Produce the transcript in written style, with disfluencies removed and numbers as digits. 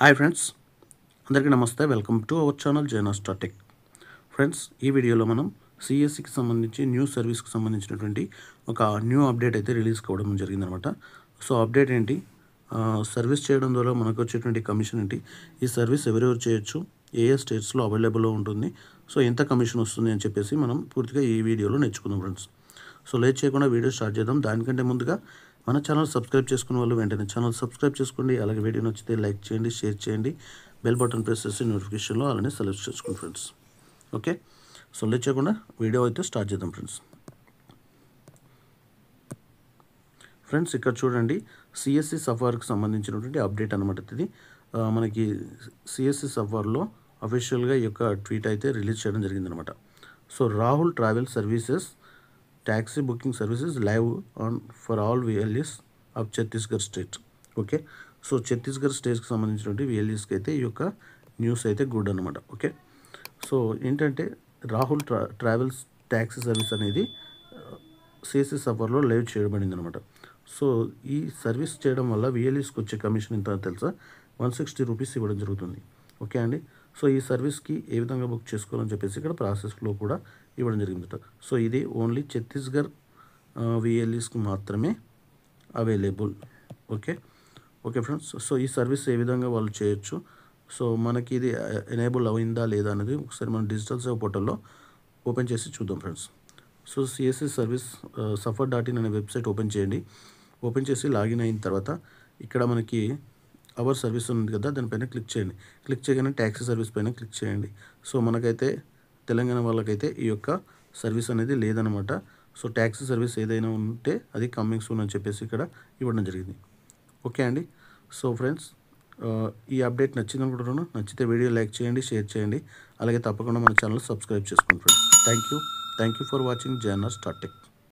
Hi friends, అందరికీ నమస్తే. Welcome to our channel జైనా star tech. Friends, ఈ వీడియోలో మనం సిఎస్సికి సంబంధించి న్యూ సర్వీస్కి సంబంధించినటువంటి ఒక న్యూ అప్డేట్ అయితే రిలీజ్ కావడం జరిగిందనమాట. సో అప్డేట్ ఏంటి, సర్వీస్ చేయడం ద్వారా మనకు వచ్చేటువంటి కమిషన్ ఏంటి, ఈ సర్వీస్ ఎవరెవరు చేయొచ్చు, ఏ స్టేట్స్లో అవైలబుల్లో ఉంటుంది, సో ఎంత కమిషన్ వస్తుంది అని చెప్పేసి మనం పూర్తిగా ఈ వీడియోలో నేర్చుకుందాం ఫ్రెండ్స్. సో లేట్ చేయకుండా వీడియో స్టార్ట్ చేద్దాం. దానికంటే ముందుగా మన ఛానల్ సబ్స్క్రైబ్ చేసుకునే వాళ్ళు వెంటనే ఛానల్ సబ్స్క్రైబ్ చేసుకోండి. అలాగే వీడియో నచ్చితే లైక్ చేయండి, షేర్ చేయండి, బెల్ బటన్ ప్రెస్ చేసి నోటిఫికేషన్లో అలానే సెలెక్ట్ చేసుకోండి ఫ్రెండ్స్. ఓకే, సో లేట్ చేయకుండా వీడియో అయితే స్టార్ట్ చేద్దాం ఫ్రెండ్స్. ఫ్రెండ్స్, ఇక్కడ చూడండి, సిఎస్సి సఫార్కి సంబంధించినటువంటి అప్డేట్ అనమాట. ఇది మనకి సిఎస్సి సఫార్లో అఫీషియల్గా ఈ యొక్క ట్వీట్ అయితే రిలీజ్ చేయడం జరిగిందనమాట. So Rahul travel services taxi booking services live on for all VLEs of Chhattisgarh state. Okay, so Chhattisgarh స్టేట్కి సంబంధించినటువంటి విఎల్ఈస్కి అయితే ఈ యొక్క న్యూస్ అయితే గుడ్ అనమాట. ఓకే, సో ఏంటంటే రాహుల్ ట్రావెల్స్ ట్యాక్సీ సర్వీస్ అనేది సిఎస్సి సఫర్లో లైవ్ చేయబడింది అనమాట. సో ఈ సర్వీస్ చేయడం వల్ల విఎల్ఈస్కి వచ్చే కమిషన్ ఎంత తెలుసా, 160 రూపీస్ ఇవ్వడం జరుగుతుంది. ఓకే అండి, సో ఈ సర్వీస్కి ఏ విధంగా బుక్ చేసుకోవాలని చెప్పేసి ఇక్కడ ప్రాసెస్లో కూడా ఇవ్వడం జరిగిందట. సో ఇది ఓన్లీ ఛత్తీస్గఢ్ విఎల్ఈస్కి మాత్రమే available. Okay okay friends, so ఈ సర్వీస్ ఏ విధంగా వాళ్ళు చేయొచ్చు, సో మనకి ఇది ఎనేబుల్ అయిందా లేదా అనేది ఒకసారి మనం డిజిటల్ సేవ పోర్టల్లో ఓపెన్ చేసి చూద్దాం friends. So CSC service suffer.in అనే వెబ్సైట్ ఓపెన్ చేయండి. ఓపెన్ చేసి లాగిన్ అయిన తర్వాత ఇక్కడ మనకి అవర్ సర్వీస్ ఉంది కదా, దానిపైన క్లిక్ చేయండి. క్లిక్ చేయగానే ట్యాక్సీ సర్వీస్ పైన క్లిక్ చేయండి. సో మనకైతే తెలంగాణ వాళ్ళకైతే ఈ యొక్క సర్వీస్ అనేది లేదనమాట. సో ట్యాక్సీ సర్వీస్ ఏదైనా ఉంటే అది కమింగ్ సూన్ అని చెప్పేసి ఇక్కడ ఇవ్వడం జరిగింది. ఓకే అండి, సో ఫ్రెండ్స్, ఈ అప్డేట్ నచ్చింది అనుకుంటున్నాను. నచ్చితే వీడియో లైక్ చేయండి, షేర్ చేయండి, అలాగే తప్పకుండా మన ఛానల్ సబ్స్క్రైబ్ చేసుకోండి friends. Thank you for watching జైనా star tech.